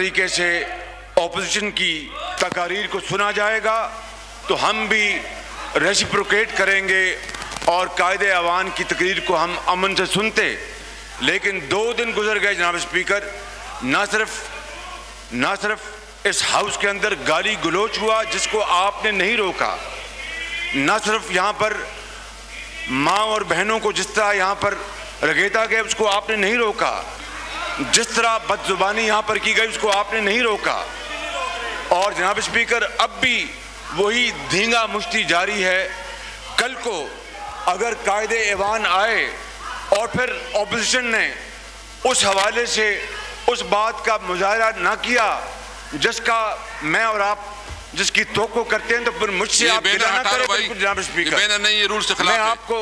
तरीके से ऑपोजिशन की तकारीर को सुना जाएगा तो हम भी रेसिप्रोकेट करेंगे और कायदे अवान की तकरीर को हम अमन से सुनते। लेकिन 2 दिन गुजर गए जनाब स्पीकर, ना सिर्फ इस हाउस के अंदर गाली गलोच हुआ जिसको आपने नहीं रोका, ना सिर्फ यहाँ पर माँ और बहनों को जिस तरह यहाँ पर रगेता गया उसको आपने नहीं रोका, जिस तरह बदजुबानी यहाँ पर की गई उसको आपने नहीं रोका। और जनाब स्पीकर अब भी वही धींगा मुश्ती जारी है। कल को अगर कायदे ऐवान आए और फिर ऑपोजिशन ने उस हवाले से उस बात का मुजाहरा ना किया जिसका मैं और आप जिसकी तवक्को करते हैं, तो फिर मुझसे आप गिला ना करें जनाब स्पीकर। ये नहीं, ये रूल से खिलाफ है। मैं आपको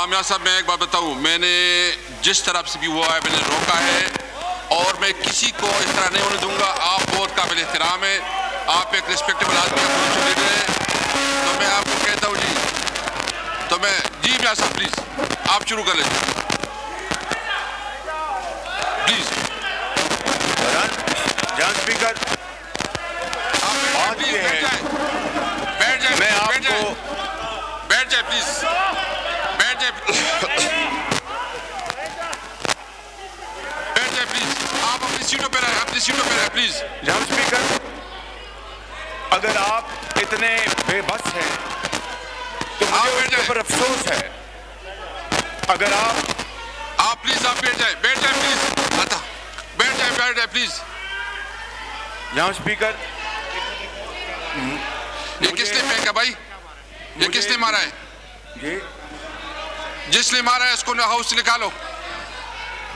मियां साहब मैं एक बात बताऊं, मैंने जिस तरफ से भी हुआ है मैंने रोका है और मैं किसी को इस तरह नहीं होने दूंगा। आप बहुत काबिल एहतराम है, आप एक रिस्पेक्टेबल आदमी हैं, तो मैं आपको कहता हूँ जी, तो मैं जी मियां साहब प्लीज आप शुरू कर लीजिए प्लीज। जनाब स्पीकर बैठ जाए मैं आपको बैठ जाए प्लीज, बैठ जाए प्लीज, आप अपनी सीटों पे रहे प्लीज। जनाब स्पीकर अगर आप इतने बेबस हैं तो मुझे उसके ऊपर अफसोस है। अगर आप प्लीज आप बैठ जाए प्लीज, आता बैठ जाए प्लीज। जनाब स्पीकर ये किसने फेंका भाई, ये किसने मारा है? जी जिसने मारा है इसको हाउस से निकालो।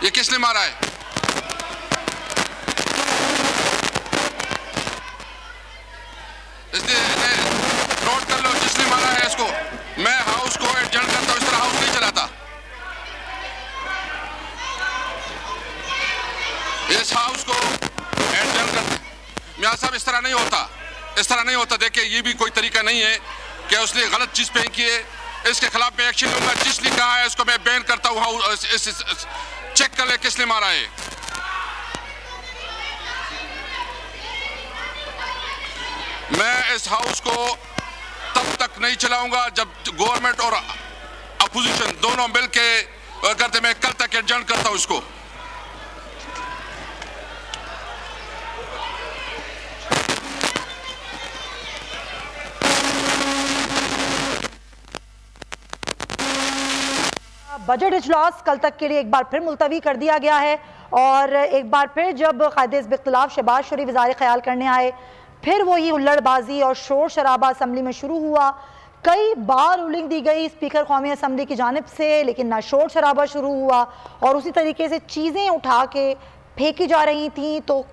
ये किसने मारा है? इसने नोट कर लो, जिसने मारा है इसको। मैं हाउस को एडजर्न करता हूं, इस तरह हाउस नहीं चलाता। इस हाउस को एडजर्न करते मियां साहब, इस तरह नहीं होता, इस तरह नहीं होता। देखिए ये भी कोई तरीका नहीं है कि उसने गलत चीज फेंकी है, इसके खिलाफ मैं एक्शन लूंगा। जिसने कहा है इसको मैं बैन करता हूं। चेक कर ले किसने मारा है। मैं इस हाउस को तब तक नहीं चलाऊंगा जब गवर्नमेंट और अपोजिशन दोनों मिलके करते। मैं कल तक एडजर्न करता हूं इसको। बजट इजलास कल तक के लिए एक बार फिर मुलतवी कर दिया गया है और एक बार फिर जब कायदे-ए-इख्तिलाफ शहबाज शरीफ वज़ार ख्याल करने आए, फिर वही हुल्लड़बाजी और शोर शराबा असम्बली में शुरू हुआ। कई बार रूलिंग दी गई स्पीकर कौमी असम्बली की जानिब से, लेकिन ना शोर शराबा शुरू हुआ और उसी तरीके से चीज़ें उठा के फेंकी जा रही थी। तो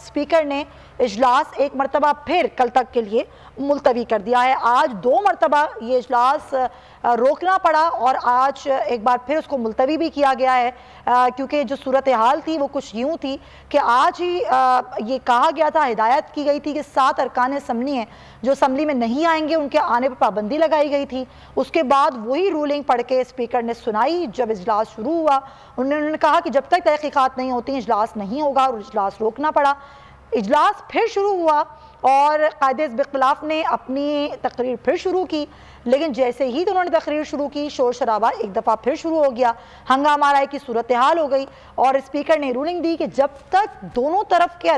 स्पीकर ने इजलास एक मरतबा फिर कल तक के लिए मुलतवी कर दिया है। आज 2 मरतबा ये इजलास रोकना पड़ा और आज एक बार फिर उसको मुलतवी भी किया गया है, क्योंकि जो सूरत हाल थी वो कुछ यूँ थी कि आज ही ये कहा गया था, हिदायत की गई थी कि 7 अरकान असम्बली हैं जो असम्बली में नहीं आएंगे, उनके आने पर पाबंदी लगाई गई थी। उसके बाद वही रूलिंग पढ़ के स्पीकर ने सुनाई। जब इजलास शुरू हुआ उन्होंने कहा कि जब तक तहकीकात नहीं होती इजलास नहीं होगा और इजलास रोकना पड़ा। इजलास फिर शुरू हुआ और कायदे-ए-इख्तिलाफ ने अपनी तकरीर फिर शुरू की, लेकिन जैसे ही तो उन्होंने तकरीर शुरू की शोर शराबा एक दफ़ा फिर शुरू हो गया, हंगामा राय की सूरत हाल हो गई और स्पीकर ने रूलिंग दी कि जब तक दोनों तरफ के